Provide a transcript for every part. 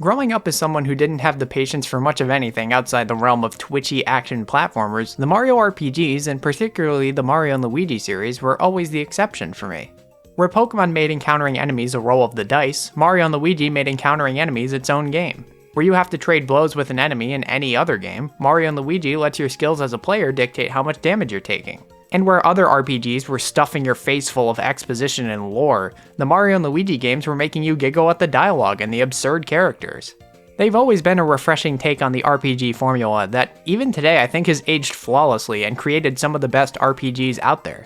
Growing up as someone who didn't have the patience for much of anything outside the realm of twitchy action platformers, the Mario RPGs, and particularly the Mario and Luigi series, were always the exception for me. Where Pokemon made encountering enemies a roll of the dice, Mario and Luigi made encountering enemies its own game. Where you have to trade blows with an enemy in any other game, Mario and Luigi lets your skills as a player dictate how much damage you're taking. And where other RPGs were stuffing your face full of exposition and lore, the Mario and Luigi games were making you giggle at the dialogue and the absurd characters. They've always been a refreshing take on the RPG formula that, even today, I think has aged flawlessly and created some of the best RPGs out there.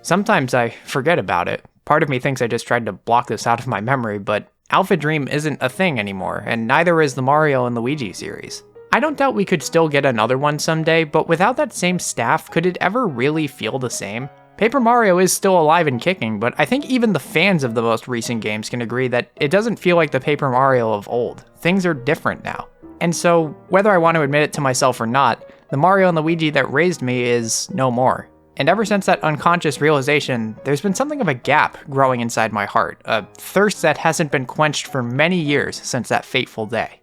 Sometimes I forget about it. Part of me thinks I just tried to block this out of my memory, but Alpha Dream isn't a thing anymore, and neither is the Mario and Luigi series. I don't doubt we could still get another one someday, but without that same staff, could it ever really feel the same? Paper Mario is still alive and kicking, but I think even the fans of the most recent games can agree that it doesn't feel like the Paper Mario of old. Things are different now. And so, whether I want to admit it to myself or not, the Mario and Luigi that raised me is no more. And ever since that unconscious realization, there's been something of a gap growing inside my heart, a thirst that hasn't been quenched for many years since that fateful day.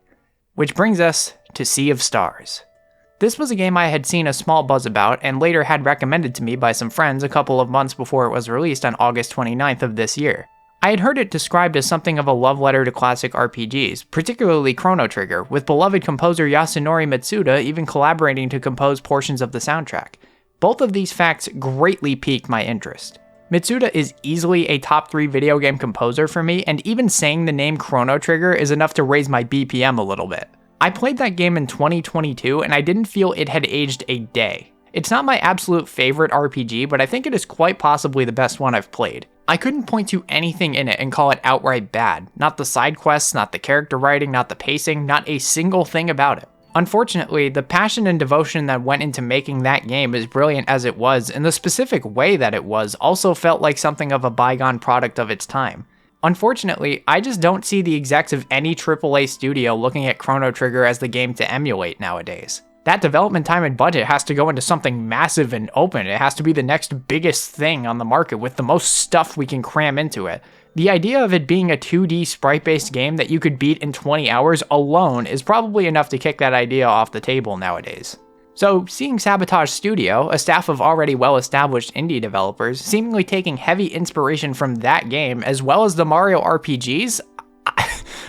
Which brings us to SeaOfStars. This was a game I had seen a small buzz about and later had recommended to me by some friends a couple of months before it was released on August 29th of this year. I had heard it described as something of a love letter to classic RPGs, particularly Chrono Trigger, with beloved composer Yasunori Mitsuda even collaborating to compose portions of the soundtrack. Both of these facts greatly piqued my interest. Mitsuda is easily a top 3 video game composer for me, and even saying the name Chrono Trigger is enough to raise my BPM a little bit. I played that game in 2022 and I didn't feel it had aged a day. It's not my absolute favorite RPG, but I think it is quite possibly the best one I've played. I couldn't point to anything in it and call it outright bad. Not the side quests, not the character writing, not the pacing, not a single thing about it. Unfortunately, the passion and devotion that went into making that game, as brilliant as it was, and the specific way that it was, also felt like something of a bygone product of its time. Unfortunately, I just don't see the execs of any AAA studio looking at Chrono Trigger as the game to emulate nowadays. That development time and budget has to go into something massive and open. It has to be the next biggest thing on the market with the most stuff we can cram into it. The idea of it being a 2D sprite-based game that you could beat in 20 hours alone is probably enough to kick that idea off the table nowadays. So, seeing Sabotage Studio, a staff of already well-established indie developers, seemingly taking heavy inspiration from that game as well as the Mario RPGs,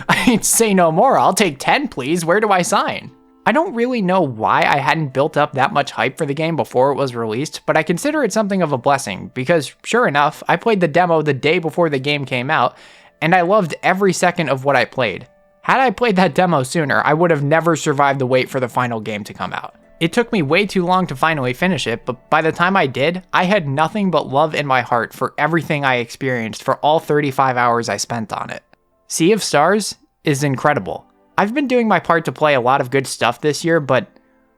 I'd say no more. I'll take 10 please, where do I sign? I don't really know why I hadn't built up that much hype for the game before it was released, but I consider it something of a blessing, because sure enough, I played the demo the day before the game came out, and I loved every second of what I played. Had I played that demo sooner, I would have never survived the wait for the final game to come out. It took me way too long to finally finish it, but by the time I did, I had nothing but love in my heart for everything I experienced for all 35 hours I spent on it. SeaOfStars is incredible. I've been doing my part to play a lot of good stuff this year, but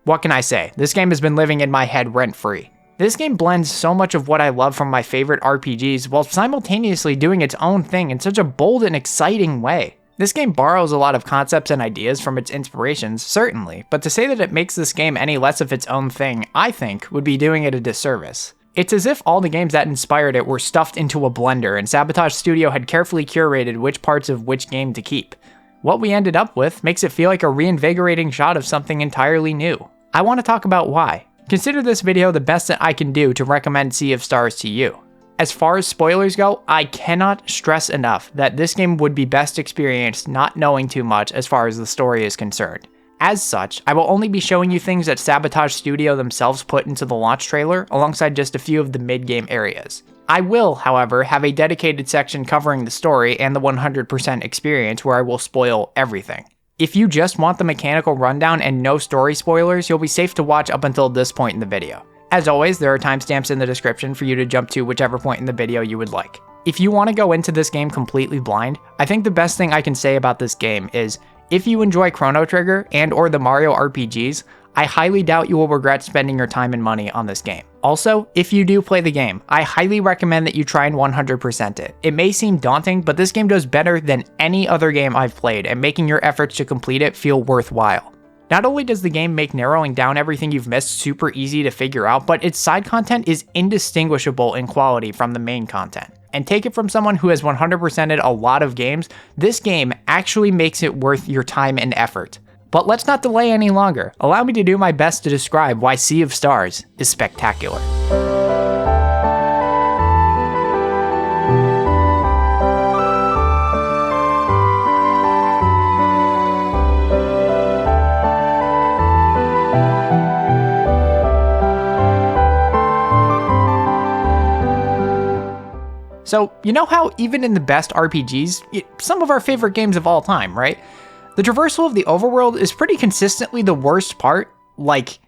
what can I say? This game has been living in my head rent-free. This game blends so much of what I love from my favorite RPGs while simultaneously doing its own thing in such a bold and exciting way. This game borrows a lot of concepts and ideas from its inspirations, certainly, but to say that it makes this game any less of its own thing, I think, would be doing it a disservice. It's as if all the games that inspired it were stuffed into a blender and Sabotage Studio had carefully curated which parts of which game to keep. What we ended up with makes it feel like a reinvigorating shot of something entirely new. I want to talk about why. Consider this video the best that I can do to recommend SeaOfStars to you. As far as spoilers go, I cannot stress enough that this game would be best experienced not knowing too much as far as the story is concerned. As such, I will only be showing you things that Sabotage Studio themselves put into the launch trailer, alongside just a few of the mid-game areas. I will, however, have a dedicated section covering the story and the 100% experience where I will spoil everything. If you just want the mechanical rundown and no story spoilers, you'll be safe to watch up until this point in the video. As always, there are timestamps in the description for you to jump to whichever point in the video you would like. If you want to go into this game completely blind, I think the best thing I can say about this game is, if you enjoy Chrono Trigger and or the Mario RPGs, I highly doubt you will regret spending your time and money on this game. Also, if you do play the game, I highly recommend that you try and 100% it. It may seem daunting, but this game does better than any other game I've played, and making your efforts to complete it feel worthwhile. Not only does the game make narrowing down everything you've missed super easy to figure out, but its side content is indistinguishable in quality from the main content. and take it from someone who has 100%ed a lot of games, this game actually makes it worth your time and effort. But let's not delay any longer. Allow me to do my best to describe why Sea of Stars is spectacular. So, you know how even in the best RPGs, some of our favorite games of all time, right? The traversal of the overworld is pretty consistently the worst part, like,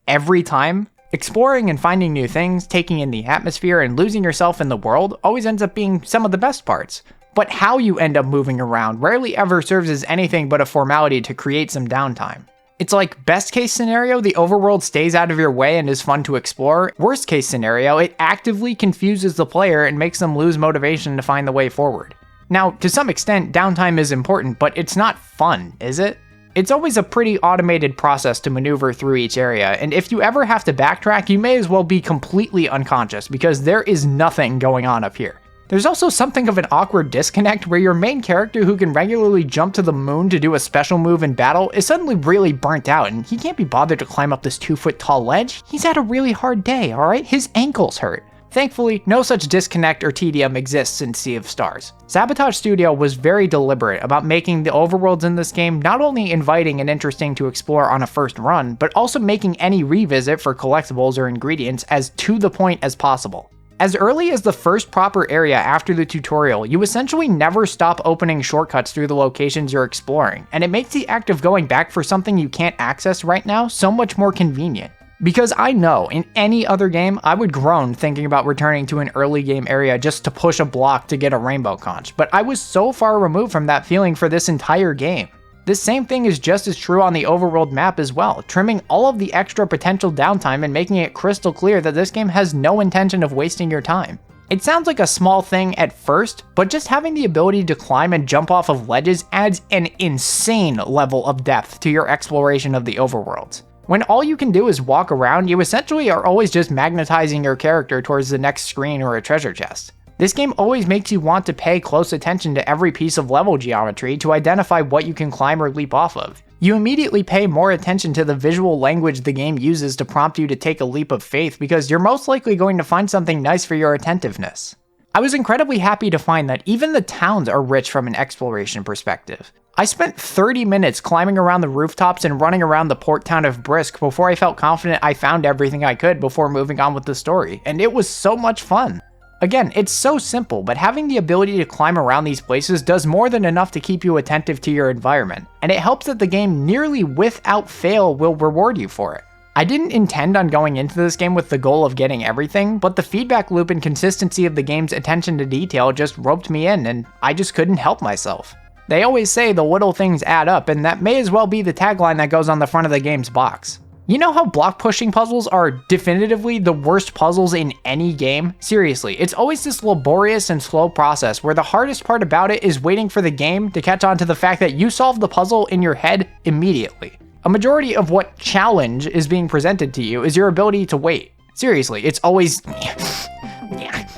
every time. Exploring and finding new things, taking in the atmosphere, and losing yourself in the world always ends up being some of the best parts. But how you end up moving around rarely ever serves as anything but a formality to create some downtime. It's like, best case scenario, the overworld stays out of your way and is fun to explore. Worst case scenario, it actively confuses the player and makes them lose motivation to find the way forward. Now, to some extent, downtime is important, but it's not fun, is it? It's always a pretty automated process to maneuver through each area, and if you ever have to backtrack, you may as well be completely unconscious because there is nothing going on up here. There's also something of an awkward disconnect where your main character, who can regularly jump to the moon to do a special move in battle, is suddenly really burnt out and he can't be bothered to climb up this 2-foot tall ledge. He's had a really hard day, alright? His ankles hurt. Thankfully, no such disconnect or tedium exists in Sea of Stars. Sabotage Studio was very deliberate about making the overworlds in this game not only inviting and interesting to explore on a first run, but also making any revisit for collectibles or ingredients as to the point as possible. As early as the first proper area after the tutorial, you essentially never stop opening shortcuts through the locations you're exploring, and it makes the act of going back for something you can't access right now so much more convenient. Because I know, in any other game, I would groan thinking about returning to an early game area just to push a block to get a rainbow conch, but I was so far removed from that feeling for this entire game. This same thing is just as true on the overworld map as well, trimming all of the extra potential downtime and making it crystal clear that this game has no intention of wasting your time. It sounds like a small thing at first, but just having the ability to climb and jump off of ledges adds an insane level of depth to your exploration of the overworlds. When all you can do is walk around, you essentially are always just magnetizing your character towards the next screen or a treasure chest. This game always makes you want to pay close attention to every piece of level geometry to identify what you can climb or leap off of. You immediately pay more attention to the visual language the game uses to prompt you to take a leap of faith because you're most likely going to find something nice for your attentiveness. I was incredibly happy to find that even the towns are rich from an exploration perspective. I spent 30 minutes climbing around the rooftops and running around the port town of Brisk before I felt confident I found everything I could before moving on with the story, and it was so much fun. Again, it's so simple, but having the ability to climb around these places does more than enough to keep you attentive to your environment, and it helps that the game nearly without fail will reward you for it. I didn't intend on going into this game with the goal of getting everything, but the feedback loop and consistency of the game's attention to detail just roped me in, and I just couldn't help myself. They always say the little things add up, and that may as well be the tagline that goes on the front of the game's box. You know how block pushing puzzles are definitively the worst puzzles in any game? Seriously, it's always this laborious and slow process where the hardest part about it is waiting for the game to catch on to the fact that you solved the puzzle in your head immediately. A majority of what challenge is being presented to you is your ability to wait. Seriously, it's always...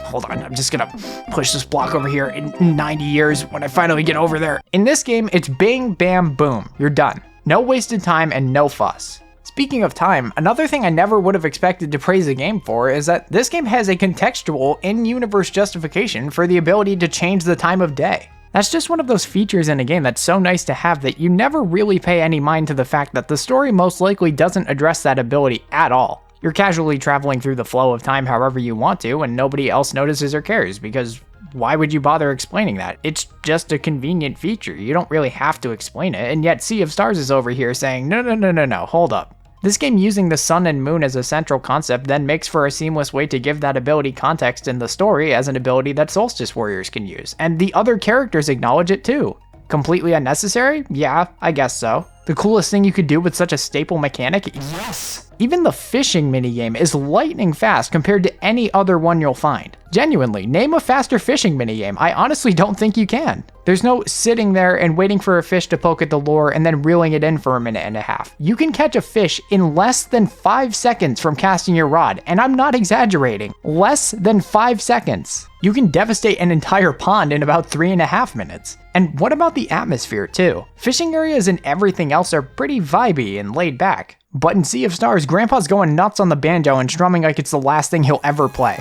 Hold on, I'm just gonna push this block over here in 90 years when I finally get over there. In this game, it's bing, bam, boom, you're done. No wasted time and no fuss. Speaking of time, another thing I never would have expected to praise a game for is that this game has a contextual, in-universe justification for the ability to change the time of day. That's just one of those features in a game that's so nice to have that you never really pay any mind to the fact that the story most likely doesn't address that ability at all. You're casually traveling through the flow of time however you want to, and nobody else notices or cares, because why would you bother explaining that? It's just a convenient feature, you don't really have to explain it, and yet Sea of Stars is over here saying, no, hold up. This game using the sun and moon as a central concept then makes for a seamless way to give that ability context in the story as an ability that Solstice Warriors can use, and the other characters acknowledge it too. Completely unnecessary? Yeah, I guess so. The coolest thing you could do with such a staple mechanic? Yes! Even the fishing minigame is lightning fast compared to any other one you'll find. Genuinely, name a faster fishing minigame. I honestly don't think you can. There's no sitting there and waiting for a fish to poke at the lure and then reeling it in for a minute and a half. You can catch a fish in less than 5 seconds from casting your rod, and I'm not exaggerating. Less than 5 seconds. You can devastate an entire pond in about 3.5 minutes. And what about the atmosphere too? Fishing areas and everything else are pretty vibey and laid back. But in Sea of Stars, Grandpa's going nuts on the banjo and strumming like it's the last thing he'll ever play.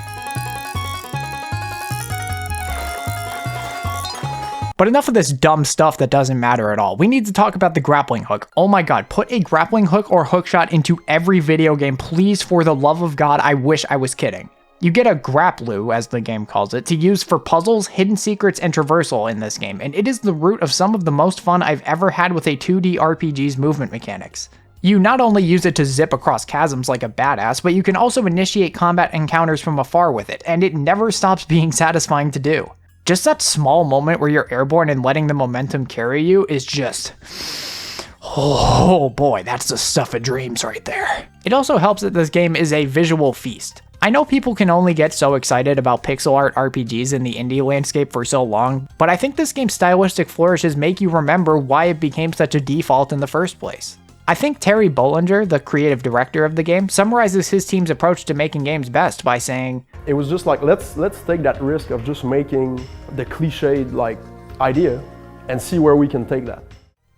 But enough of this dumb stuff that doesn't matter at all. We need to talk about the grappling hook. Oh my god, put a grappling hook or hookshot into every video game, please, for the love of God. I wish I was kidding. You get a grapplu, as the game calls it, to use for puzzles, hidden secrets, and traversal in this game, and it is the root of some of the most fun I've ever had with a 2D RPG's movement mechanics. You not only use it to zip across chasms like a badass, but you can also initiate combat encounters from afar with it, and it never stops being satisfying to do. Just that small moment where you're airborne and letting the momentum carry you is just... oh boy, that's the stuff of dreams right there. It also helps that this game is a visual feast. I know people can only get so excited about pixel art RPGs in the indie landscape for so long, but I think this game's stylistic flourishes make you remember why it became such a default in the first place. I think Terry Bollinger, the creative director of the game, summarizes his team's approach to making games best by saying, it was just like, let's take that risk of just making the cliched like idea and see where we can take that.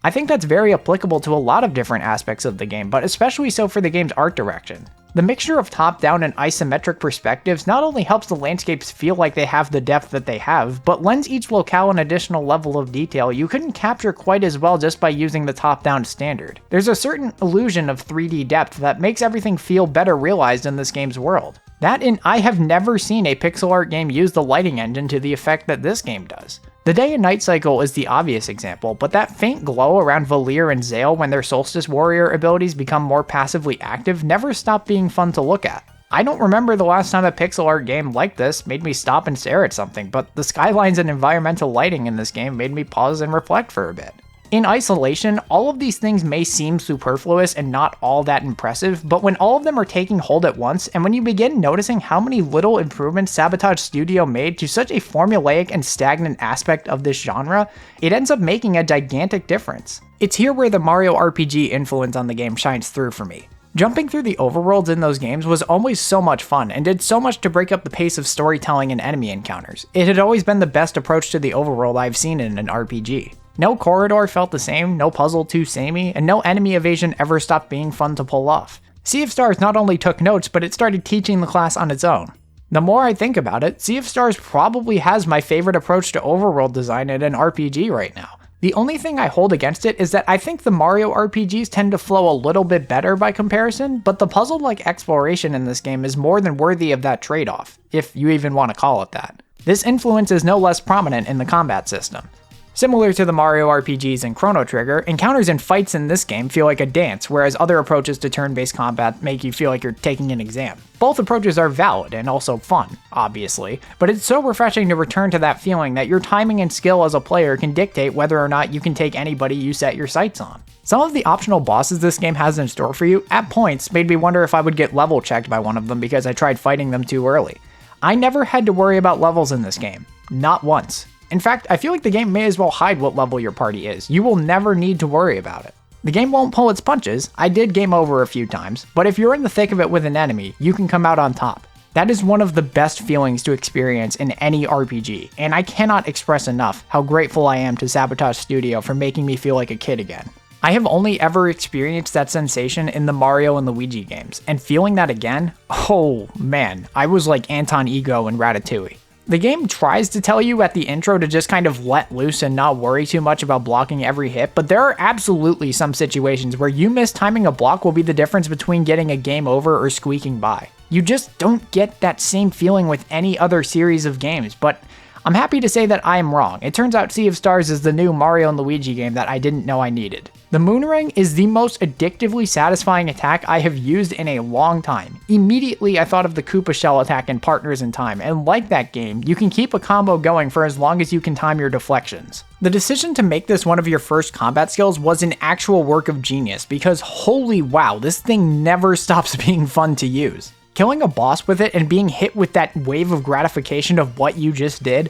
I think that's very applicable to a lot of different aspects of the game, but especially so for the game's art direction. The mixture of top-down and isometric perspectives not only helps the landscapes feel like they have the depth that they have, but lends each locale an additional level of detail you couldn't capture quite as well just by using the top-down standard. There's a certain illusion of 3D depth that makes everything feel better realized in this game's world. That and I have never seen a pixel art game use the lighting engine to the effect that this game does. The day and night cycle is the obvious example, but that faint glow around Valir and Zale when their Solstice Warrior abilities become more passively active never stop being fun to look at. I don't remember the last time a pixel art game like this made me stop and stare at something, but the skylines and environmental lighting in this game made me pause and reflect for a bit. In isolation, all of these things may seem superfluous and not all that impressive, but when all of them are taking hold at once, and when you begin noticing how many little improvements Sabotage Studio made to such a formulaic and stagnant aspect of this genre, it ends up making a gigantic difference. It's here where the Mario RPG influence on the game shines through for me. Jumping through the overworlds in those games was always so much fun and did so much to break up the pace of storytelling and enemy encounters. It had always been the best approach to the overworld I've seen in an RPG. No corridor felt the same, no puzzle too samey, and no enemy evasion ever stopped being fun to pull off. Sea of Stars not only took notes, but it started teaching the class on its own. The more I think about it, Sea of Stars probably has my favorite approach to overworld design in an RPG right now. The only thing I hold against it is that I think the Mario RPGs tend to flow a little bit better by comparison, but the puzzle-like exploration in this game is more than worthy of that trade-off, if you even want to call it that. This influence is no less prominent in the combat system. Similar to the Mario RPGs and Chrono Trigger, encounters and fights in this game feel like a dance, whereas other approaches to turn-based combat make you feel like you're taking an exam. Both approaches are valid and also fun, obviously, but it's so refreshing to return to that feeling that your timing and skill as a player can dictate whether or not you can take anybody you set your sights on. Some of the optional bosses this game has in store for you, at points, made me wonder if I would get level checked by one of them because I tried fighting them too early. I never had to worry about levels in this game. Not once. In fact, I feel like the game may as well hide what level your party is. You will never need to worry about it. The game won't pull its punches. I did game over a few times, but if you're in the thick of it with an enemy, you can come out on top. That is one of the best feelings to experience in any RPG, and I cannot express enough how grateful I am to Sabotage Studio for making me feel like a kid again. I have only ever experienced that sensation in the Mario and Luigi games, and feeling that again, oh man, I was like Anton Ego in Ratatouille. The game tries to tell you at the intro to just kind of let loose and not worry too much about blocking every hit, but there are absolutely some situations where you mistiming a block will be the difference between getting a game over or squeaking by. You just don't get that same feeling with any other series of games, but I'm happy to say that I am wrong. It turns out Sea of Stars is the new Mario and Luigi game that I didn't know I needed. The Moonring is the most addictively satisfying attack I have used in a long time. Immediately I thought of the Koopa Shell attack in Partners in Time, and like that game, you can keep a combo going for as long as you can time your deflections. The decision to make this one of your first combat skills was an actual work of genius, because holy wow, this thing never stops being fun to use. Killing a boss with it and being hit with that wave of gratification of what you just did,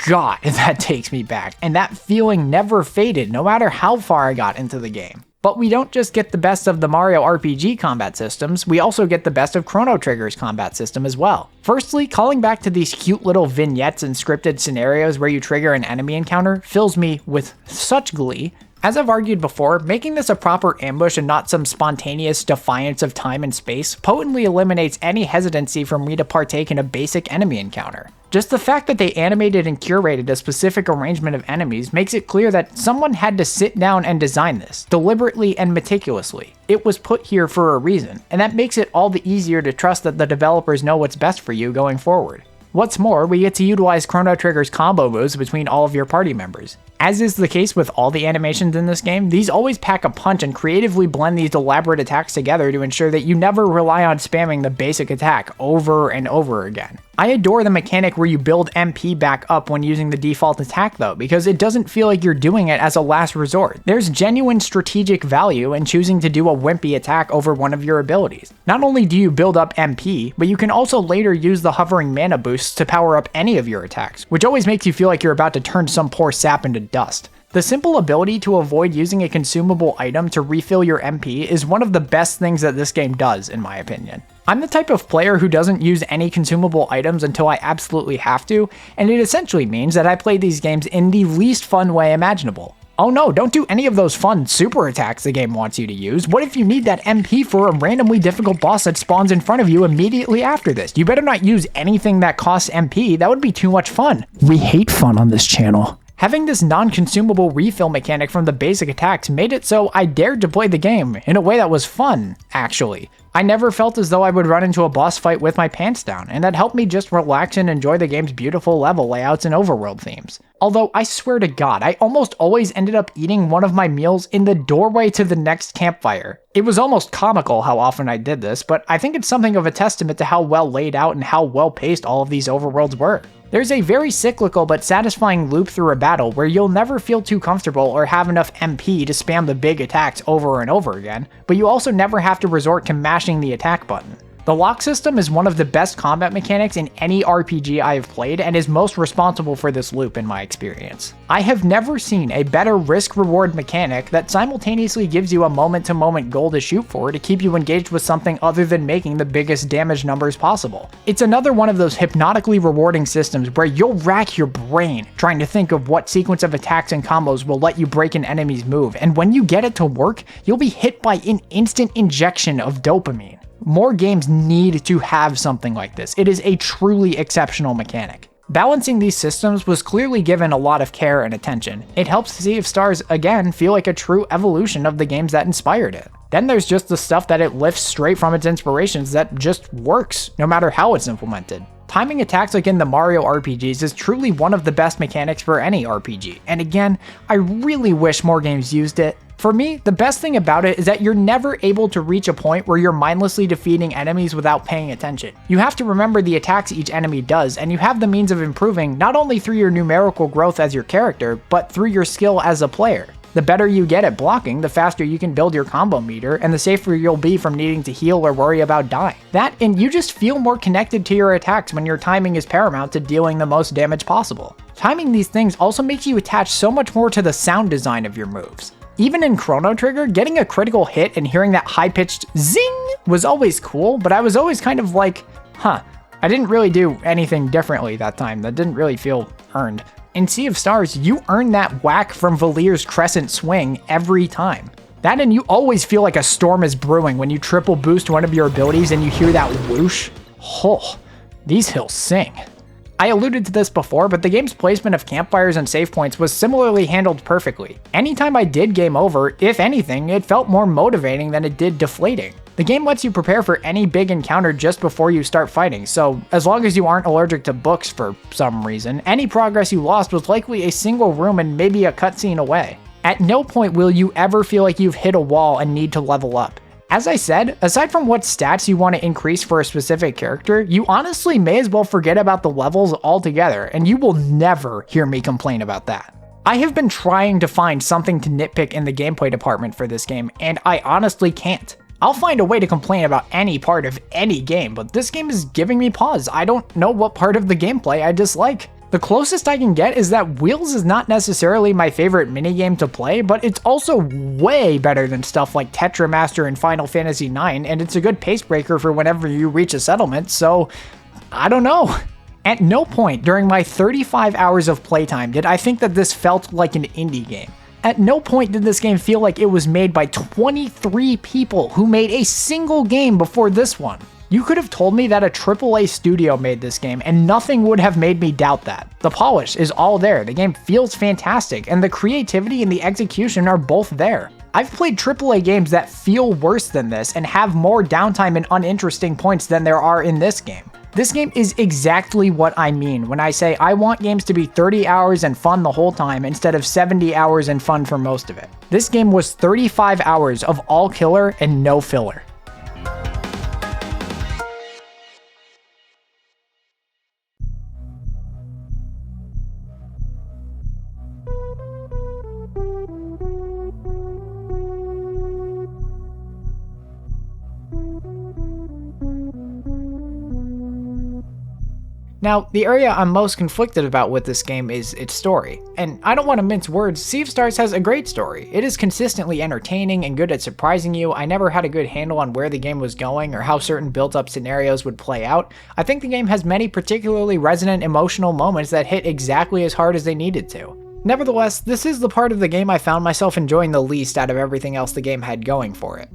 God, that takes me back, and that feeling never faded no matter how far I got into the game. But we don't just get the best of the Mario RPG combat systems, we also get the best of Chrono Trigger's combat system as well. Firstly, calling back to these cute little vignettes and scripted scenarios where you trigger an enemy encounter fills me with such glee. As I've argued before, making this a proper ambush and not some spontaneous defiance of time and space potently eliminates any hesitancy for me to partake in a basic enemy encounter. Just the fact that they animated and curated a specific arrangement of enemies makes it clear that someone had to sit down and design this, deliberately and meticulously. It was put here for a reason, and that makes it all the easier to trust that the developers know what's best for you going forward. What's more, we get to utilize Chrono Trigger's combo moves between all of your party members. As is the case with all the animations in this game, these always pack a punch and creatively blend these elaborate attacks together to ensure that you never rely on spamming the basic attack over and over again. I adore the mechanic where you build MP back up when using the default attack though, because it doesn't feel like you're doing it as a last resort. There's genuine strategic value in choosing to do a wimpy attack over one of your abilities. Not only do you build up MP, but you can also later use the hovering mana boosts to power up any of your attacks, which always makes you feel like you're about to turn some poor sap into dust. The simple ability to avoid using a consumable item to refill your MP is one of the best things that this game does, in my opinion. I'm the type of player who doesn't use any consumable items until I absolutely have to, and it essentially means that I play these games in the least fun way imaginable. Oh no, don't do any of those fun super attacks the game wants you to use. What if you need that MP for a randomly difficult boss that spawns in front of you immediately after this? You better not use anything that costs MP, that would be too much fun. We hate fun on this channel. Having this non-consumable refill mechanic from the basic attacks made it so I dared to play the game in a way that was fun, actually. I never felt as though I would run into a boss fight with my pants down, and that helped me just relax and enjoy the game's beautiful level layouts and overworld themes. Although, I swear to God, I almost always ended up eating one of my meals in the doorway to the next campfire. It was almost comical how often I did this, but I think it's something of a testament to how well laid out and how well paced all of these overworlds were. There's a very cyclical but satisfying loop through a battle where you'll never feel too comfortable or have enough MP to spam the big attacks over and over again, but you also never have to resort to mashing the attack button. The lock system is one of the best combat mechanics in any RPG I have played and is most responsible for this loop in my experience. I have never seen a better risk-reward mechanic that simultaneously gives you a moment-to-moment goal to shoot for to keep you engaged with something other than making the biggest damage numbers possible. It's another one of those hypnotically rewarding systems where you'll rack your brain trying to think of what sequence of attacks and combos will let you break an enemy's move, and when you get it to work, you'll be hit by an instant injection of dopamine. More games need to have something like this. It is a truly exceptional mechanic. Balancing these systems was clearly given a lot of care and attention. It helps Sea of Stars again feel like a true evolution of the games that inspired it. Then there's just the stuff that it lifts straight from its inspirations that just works, no matter how it's implemented. Timing attacks like in the Mario RPGs is truly one of the best mechanics for any RPG, and again, I really wish more games used it. For me, the best thing about it is that you're never able to reach a point where you're mindlessly defeating enemies without paying attention. You have to remember the attacks each enemy does, and you have the means of improving not only through your numerical growth as your character, but through your skill as a player. The better you get at blocking, the faster you can build your combo meter, and the safer you'll be from needing to heal or worry about dying. That, and you just feel more connected to your attacks when your timing is paramount to dealing the most damage possible. Timing these things also makes you attach so much more to the sound design of your moves. Even in Chrono Trigger, getting a critical hit and hearing that high-pitched zing was always cool, but I was always kind of like, I didn't really do anything differently that time. That didn't really feel earned. In Sea of Stars, you earn that whack from Valir's crescent swing every time. That, and you always feel like a storm is brewing when you triple boost one of your abilities and you hear that whoosh. Oh, these hills sing. I alluded to this before, but the game's placement of campfires and save points was similarly handled perfectly. Anytime I did game over, if anything, it felt more motivating than it did deflating. The game lets you prepare for any big encounter just before you start fighting, so as long as you aren't allergic to books for some reason, any progress you lost was likely a single room and maybe a cutscene away. At no point will you ever feel like you've hit a wall and need to level up. As I said, aside from what stats you want to increase for a specific character, you honestly may as well forget about the levels altogether, and you will never hear me complain about that. I have been trying to find something to nitpick in the gameplay department for this game, and I honestly can't. I'll find a way to complain about any part of any game, but this game is giving me pause. I don't know what part of the gameplay I dislike. The closest I can get is that Wheels is not necessarily my favorite minigame to play, but it's also way better than stuff like Tetramaster and Final Fantasy IX, and it's a good pace breaker for whenever you reach a settlement, so I don't know. At no point during my 35 hours of playtime did I think that this felt like an indie game. At no point did this game feel like it was made by 23 people who made a single game before this one. You could have told me that a AAA studio made this game and nothing would have made me doubt that. The polish is all there, the game feels fantastic, and the creativity and the execution are both there. I've played AAA games that feel worse than this and have more downtime and uninteresting points than there are in this game. This game is exactly what I mean when I say I want games to be 30 hours and fun the whole time instead of 70 hours and fun for most of it. This game was 35 hours of all killer and no filler. Now, the area I'm most conflicted about with this game is its story. And I don't want to mince words, SeaOfStars has a great story. It is consistently entertaining and good at surprising you. I never had a good handle on where the game was going or how certain built-up scenarios would play out. I think the game has many particularly resonant emotional moments that hit exactly as hard as they needed to. Nevertheless, this is the part of the game I found myself enjoying the least out of everything else the game had going for it.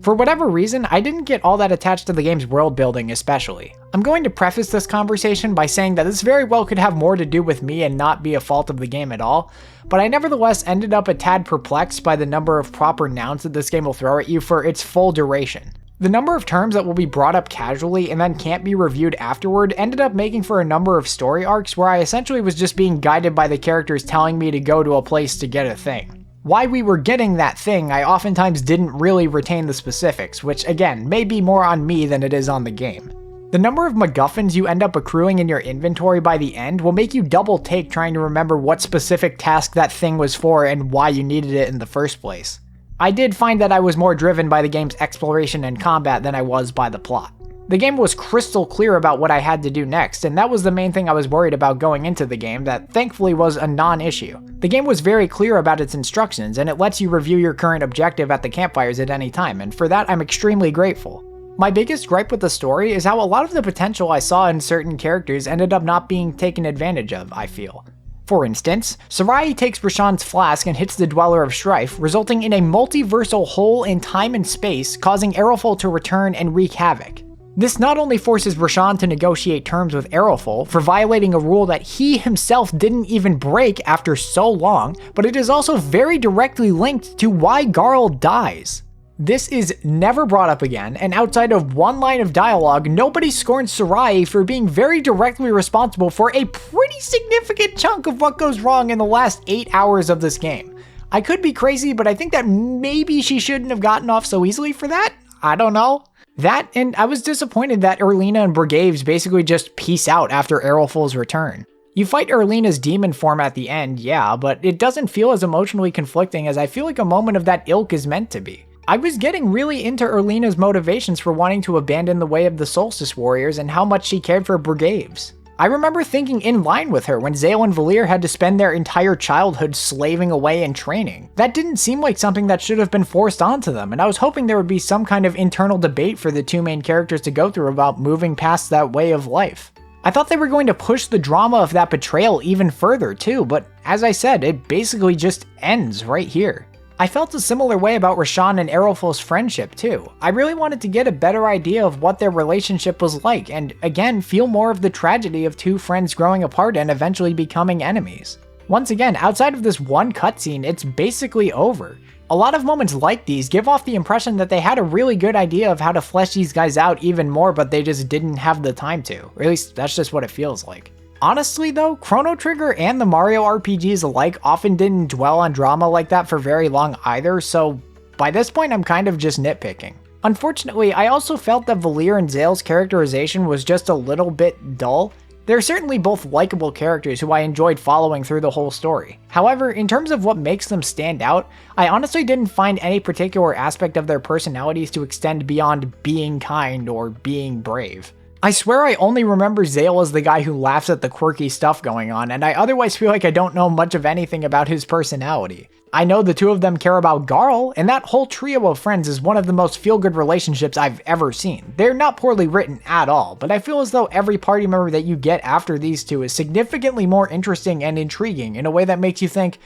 For whatever reason, I didn't get all that attached to the game's world building especially. I'm going to preface this conversation by saying that this very well could have more to do with me and not be a fault of the game at all, but I nevertheless ended up a tad perplexed by the number of proper nouns that this game will throw at you for its full duration. The number of terms that will be brought up casually and then can't be reviewed afterward ended up making for a number of story arcs where I essentially was just being guided by the characters telling me to go to a place to get a thing. Why we were getting that thing, I oftentimes didn't really retain the specifics, which again, may be more on me than it is on the game. The number of MacGuffins you end up accruing in your inventory by the end will make you double take trying to remember what specific task that thing was for and why you needed it in the first place. I did find that I was more driven by the game's exploration and combat than I was by the plot. The game was crystal clear about what I had to do next, and that was the main thing I was worried about going into the game that thankfully was a non-issue. The game was very clear about its instructions, and it lets you review your current objective at the campfires at any time, and for that I'm extremely grateful. My biggest gripe with the story is how a lot of the potential I saw in certain characters ended up not being taken advantage of, I feel. For instance, Sarai takes Rashawn's flask and hits the Dweller of Strife, resulting in a multiversal hole in time and space, causing Aeroful to return and wreak havoc. This not only forces Rashawn to negotiate terms with Aeroful for violating a rule that he himself didn't even break after so long, but it is also very directly linked to why Garl dies. This is never brought up again, and outside of one line of dialogue, nobody scorns Sarai for being very directly responsible for a pretty significant chunk of what goes wrong in the last 8 hours of this game. I could be crazy, but I think that maybe she shouldn't have gotten off so easily for that? I don't know. That, and I was disappointed that Erlina and Brigaves basically just peace out after Aeroful's return. You fight Erlina's demon form at the end, yeah, but it doesn't feel as emotionally conflicting as I feel like a moment of that ilk is meant to be. I was getting really into Erlina's motivations for wanting to abandon the way of the Solstice Warriors and how much she cared for Brigaves. I remember thinking in line with her when Zale and Valir had to spend their entire childhood slaving away and training. That didn't seem like something that should have been forced onto them, and I was hoping there would be some kind of internal debate for the two main characters to go through about moving past that way of life. I thought they were going to push the drama of that betrayal even further too, but as I said, it basically just ends right here. I felt a similar way about Rashawn and Aeroful's friendship too. I really wanted to get a better idea of what their relationship was like, and again, feel more of the tragedy of two friends growing apart and eventually becoming enemies. Once again, outside of this one cutscene, it's basically over. A lot of moments like these give off the impression that they had a really good idea of how to flesh these guys out even more, but they just didn't have the time to. Or at least that's just what it feels like. Honestly though, Chrono Trigger and the Mario RPGs alike often didn't dwell on drama like that for very long either, so by this point I'm kind of just nitpicking. Unfortunately, I also felt that Valir and Zale's characterization was just a little bit dull. They're certainly both likable characters who I enjoyed following through the whole story. However, in terms of what makes them stand out, I honestly didn't find any particular aspect of their personalities to extend beyond being kind or being brave. I swear I only remember Zale as the guy who laughs at the quirky stuff going on, and I otherwise feel like I don't know much of anything about his personality. I know the two of them care about Garl, and that whole trio of friends is one of the most feel-good relationships I've ever seen. They're not poorly written at all, but I feel as though every party member that you get after these two is significantly more interesting and intriguing in a way that makes you think,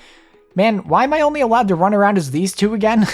man, why am I only allowed to run around as these two again?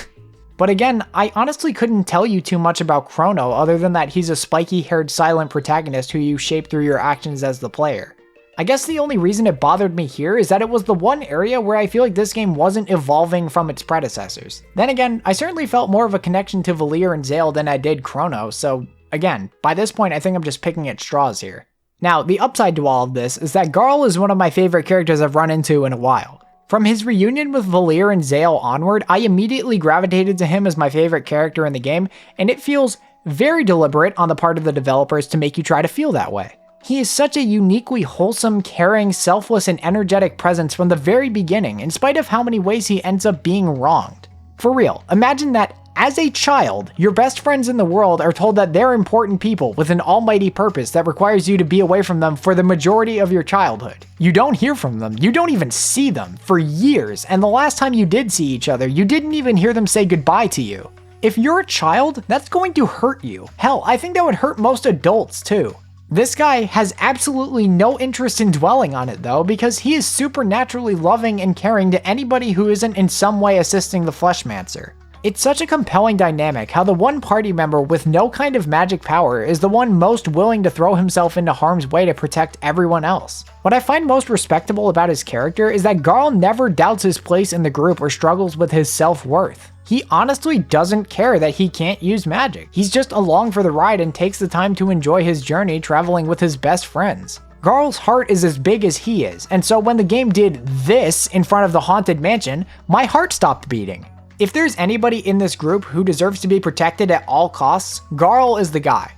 But again, I honestly couldn't tell you too much about Chrono other than that he's a spiky-haired silent protagonist who you shape through your actions as the player. I guess the only reason it bothered me here is that it was the one area where I feel like this game wasn't evolving from its predecessors. Then again, I certainly felt more of a connection to Valir and Zale than I did Chrono, so again, by this point I think I'm just picking at straws here. Now, the upside to all of this is that Garl is one of my favorite characters I've run into in a while. From his reunion with Valir and Zale onward, I immediately gravitated to him as my favorite character in the game, and it feels very deliberate on the part of the developers to make you try to feel that way. He is such a uniquely wholesome, caring, selfless, and energetic presence from the very beginning, in spite of how many ways he ends up being wronged. For real, imagine that as a child, your best friends in the world are told that they're important people with an almighty purpose that requires you to be away from them for the majority of your childhood. You don't hear from them, you don't even see them for years, and the last time you did see each other, you didn't even hear them say goodbye to you. If you're a child, that's going to hurt you. Hell, I think that would hurt most adults too. This guy has absolutely no interest in dwelling on it though, because he is supernaturally loving and caring to anybody who isn't in some way assisting the Fleshmancer. It's such a compelling dynamic how the one party member with no kind of magic power is the one most willing to throw himself into harm's way to protect everyone else. What I find most respectable about his character is that Garl never doubts his place in the group or struggles with his self-worth. He honestly doesn't care that he can't use magic. He's just along for the ride and takes the time to enjoy his journey traveling with his best friends. Garl's heart is as big as he is, and so when the game did this in front of the Haunted Mansion, my heart stopped beating. If there's anybody in this group who deserves to be protected at all costs, Garl is the guy.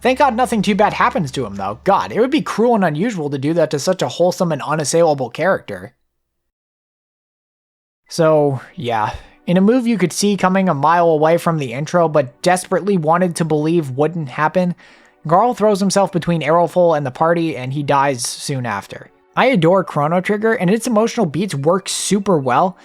Thank God nothing too bad happens to him though. God, it would be cruel and unusual to do that to such a wholesome and unassailable character. So, yeah. In a move you could see coming a mile away from the intro but desperately wanted to believe wouldn't happen, Garl throws himself between Errolful and the party and he dies soon after. I adore Chrono Trigger and its emotional beats work super well,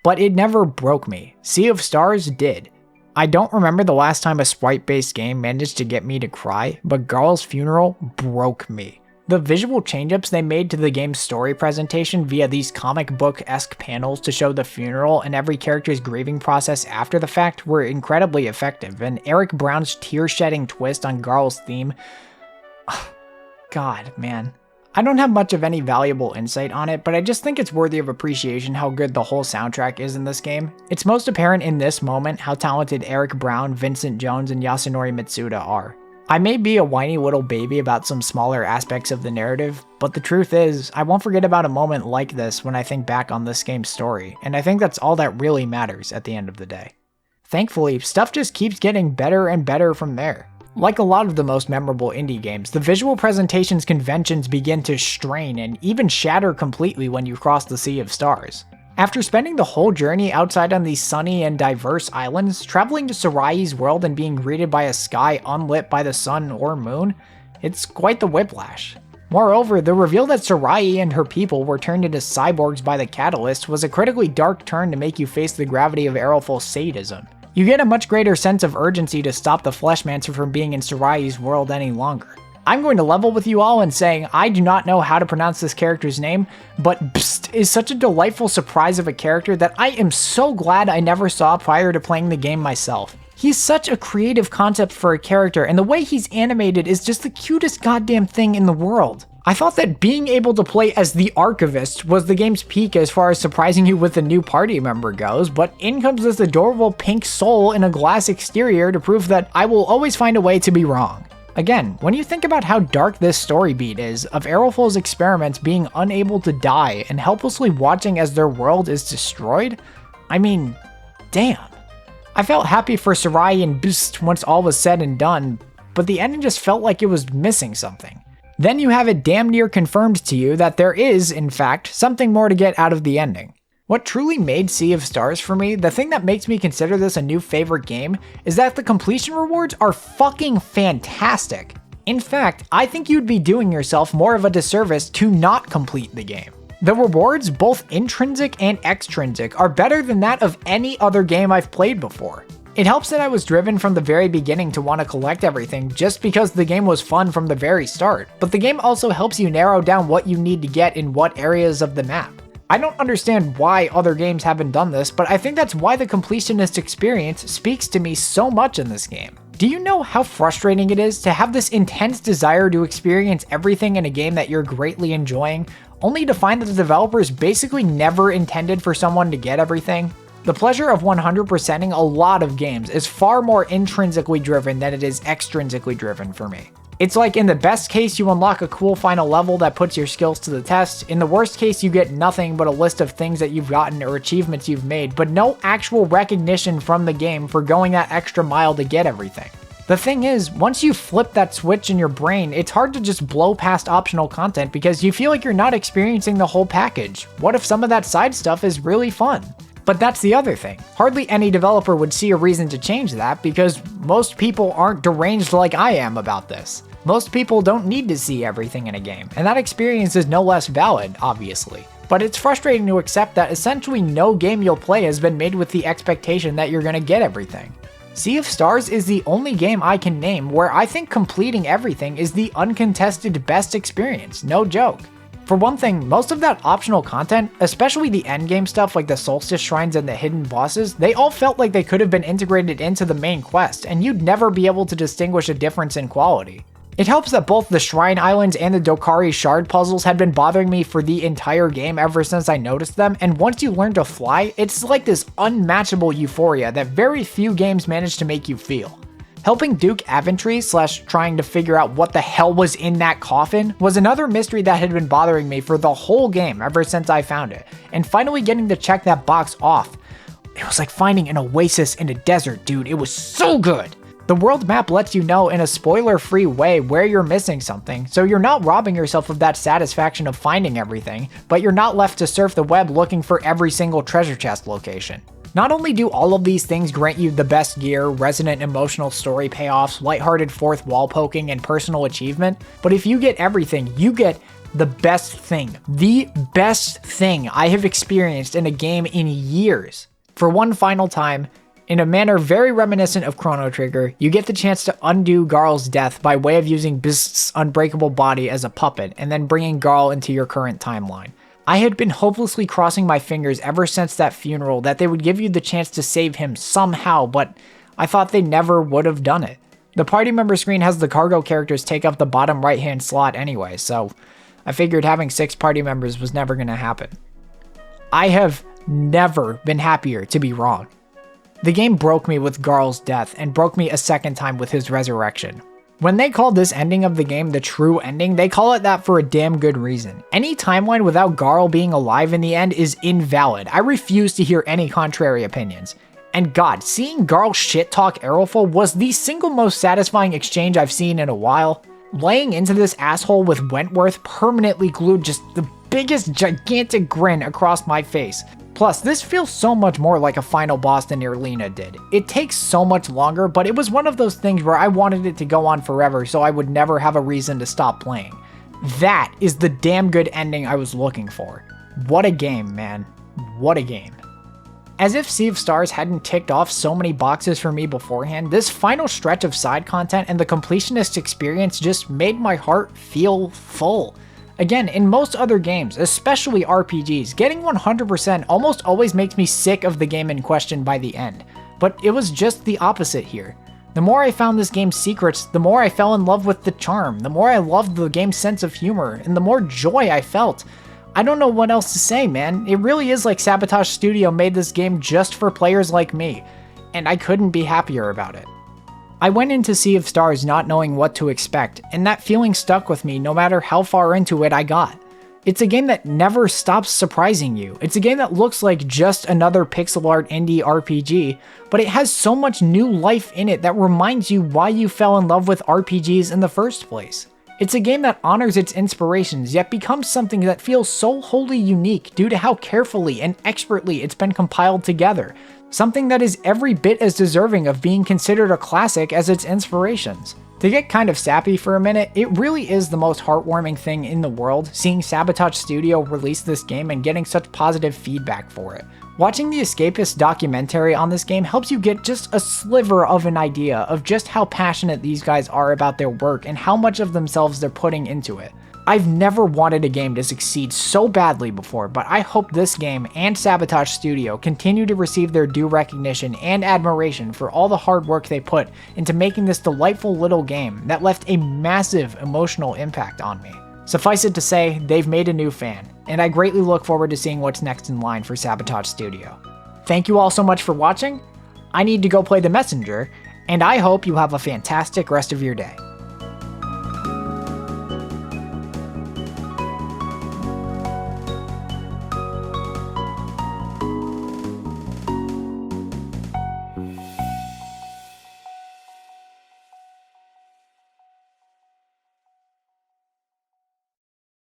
but it never broke me. SeaOfStars did. I don't remember the last time a sprite-based game managed to get me to cry, but Garl's funeral broke me. The visual change-ups they made to the game's story presentation via these comic book-esque panels to show the funeral and every character's grieving process after the fact were incredibly effective, and Eric Brown's tear-shedding twist on Garl's theme... God, man. I don't have much of any valuable insight on it, but I just think it's worthy of appreciation how good the whole soundtrack is in this game. It's most apparent in this moment how talented Eric Brown, Vincent Jones, and Yasunori Mitsuda are. I may be a whiny little baby about some smaller aspects of the narrative, but the truth is, I won't forget about a moment like this when I think back on this game's story, and I think that's all that really matters at the end of the day. Thankfully, stuff just keeps getting better and better from there. Like a lot of the most memorable indie games, the visual presentation's conventions begin to strain and even shatter completely when you cross the Sea of Stars. After spending the whole journey outside on these sunny and diverse islands, traveling to Sarai's world and being greeted by a sky unlit by the sun or moon, it's quite the whiplash. Moreover, the reveal that Sarai and her people were turned into cyborgs by the Catalyst was a critically dark turn to make you face the gravity of Errolful's sadism. You get a much greater sense of urgency to stop the Fleshmancer from being in Sarai's world any longer. I'm going to level with you all in saying I do not know how to pronounce this character's name, but Psst is such a delightful surprise of a character that I am so glad I never saw prior to playing the game myself. He's such a creative concept for a character, and the way he's animated is just the cutest goddamn thing in the world. I thought that being able to play as the Archivist was the game's peak as far as surprising you with a new party member goes, but in comes this adorable pink soul in a glass exterior to prove that I will always find a way to be wrong. Again, when you think about how dark this story beat is, of Errolful's experiments being unable to die and helplessly watching as their world is destroyed, I mean, damn. I felt happy for Sarai and Bst once all was said and done, but the ending just felt like it was missing something. Then you have it damn near confirmed to you that there is, in fact, something more to get out of the ending. What truly made Sea of Stars for me, the thing that makes me consider this a new favorite game, is that the completion rewards are fucking fantastic. In fact, I think you'd be doing yourself more of a disservice to not complete the game. The rewards, both intrinsic and extrinsic, are better than that of any other game I've played before. It helps that I was driven from the very beginning to want to collect everything just because the game was fun from the very start, but the game also helps you narrow down what you need to get in what areas of the map. I don't understand why other games haven't done this, but I think that's why the completionist experience speaks to me so much in this game. Do you know how frustrating it is to have this intense desire to experience everything in a game that you're greatly enjoying, only to find that the developers basically never intended for someone to get everything? The pleasure of 100%ing a lot of games is far more intrinsically driven than it is extrinsically driven for me. It's like in the best case you unlock a cool final level that puts your skills to the test, in the worst case you get nothing but a list of things that you've gotten or achievements you've made, but no actual recognition from the game for going that extra mile to get everything. The thing is, once you flip that switch in your brain, it's hard to just blow past optional content because you feel like you're not experiencing the whole package. What if some of that side stuff is really fun? But that's the other thing. Hardly any developer would see a reason to change that because most people aren't deranged like I am about this. Most people don't need to see everything in a game, and that experience is no less valid, obviously. But it's frustrating to accept that essentially no game you'll play has been made with the expectation that you're gonna get everything. Sea of Stars is the only game I can name where I think completing everything is the uncontested best experience, no joke. For one thing, most of that optional content, especially the endgame stuff like the Solstice Shrines and the hidden bosses, they all felt like they could have been integrated into the main quest, and you'd never be able to distinguish a difference in quality. It helps that both the Shrine Islands and the Docarri shard puzzles had been bothering me for the entire game ever since I noticed them, and once you learn to fly, it's like this unmatchable euphoria that very few games manage to make you feel. Helping Duke Aventry / trying to figure out what the hell was in that coffin was another mystery that had been bothering me for the whole game ever since I found it, and finally getting to check that box off. It was like finding an oasis in a desert, dude. It was so good! The world map lets you know in a spoiler-free way where you're missing something, so you're not robbing yourself of that satisfaction of finding everything, but you're not left to surf the web looking for every single treasure chest location. Not only do all of these things grant you the best gear, resonant emotional story payoffs, lighthearted fourth wall poking, and personal achievement, but if you get everything, you get the best thing. The best thing I have experienced in a game in years. For one final time, in a manner very reminiscent of Chrono Trigger, you get the chance to undo Garl's death by way of using Bz's unbreakable body as a puppet, and then bringing Garl into your current timeline. I had been hopelessly crossing my fingers ever since that funeral that they would give you the chance to save him somehow, but I thought they never would have done it. The party member screen has the cargo characters take up the bottom right hand slot anyway, so I figured having 6 party members was never going to happen. I have never been happier to be wrong. The game broke me with Garl's death and broke me a second time with his resurrection. When they call this ending of the game the true ending, they call it that for a damn good reason. Any timeline without Garl being alive in the end is invalid. I refuse to hear any contrary opinions. And God, seeing Garl shit-talk Errolful was the single most satisfying exchange I've seen in a while. Laying into this asshole with Wentworth permanently glued just the biggest gigantic grin across my face. Plus, this feels so much more like a final boss than Irlina did. It takes so much longer, but it was one of those things where I wanted it to go on forever so I would never have a reason to stop playing. That is the damn good ending I was looking for. What a game, man. What a game. As if Sea of Stars hadn't ticked off so many boxes for me beforehand, this final stretch of side content and the completionist experience just made my heart feel full. Again, in most other games, especially RPGs, getting 100% almost always makes me sick of the game in question by the end. But it was just the opposite here. The more I found this game's secrets, the more I fell in love with the charm, the more I loved the game's sense of humor, and the more joy I felt. I don't know what else to say, man. It really is like Sabotage Studio made this game just for players like me, and I couldn't be happier about it. I went into Sea of Stars not knowing what to expect, and that feeling stuck with me no matter how far into it I got. It's a game that never stops surprising you. It's a game that looks like just another pixel art indie RPG, but it has so much new life in it that reminds you why you fell in love with RPGs in the first place. It's a game that honors its inspirations, yet becomes something that feels so wholly unique due to how carefully and expertly it's been compiled together. Something that is every bit as deserving of being considered a classic as its inspirations. To get kind of sappy for a minute, it really is the most heartwarming thing in the world, seeing Sabotage Studio release this game and getting such positive feedback for it. Watching the Escapist documentary on this game helps you get just a sliver of an idea of just how passionate these guys are about their work and how much of themselves they're putting into it. I've never wanted a game to succeed so badly before, but I hope this game and Sabotage Studio continue to receive their due recognition and admiration for all the hard work they put into making this delightful little game that left a massive emotional impact on me. Suffice it to say, they've made a new fan, and I greatly look forward to seeing what's next in line for Sabotage Studio. Thank you all so much for watching. I need to go play The Messenger, and I hope you have a fantastic rest of your day.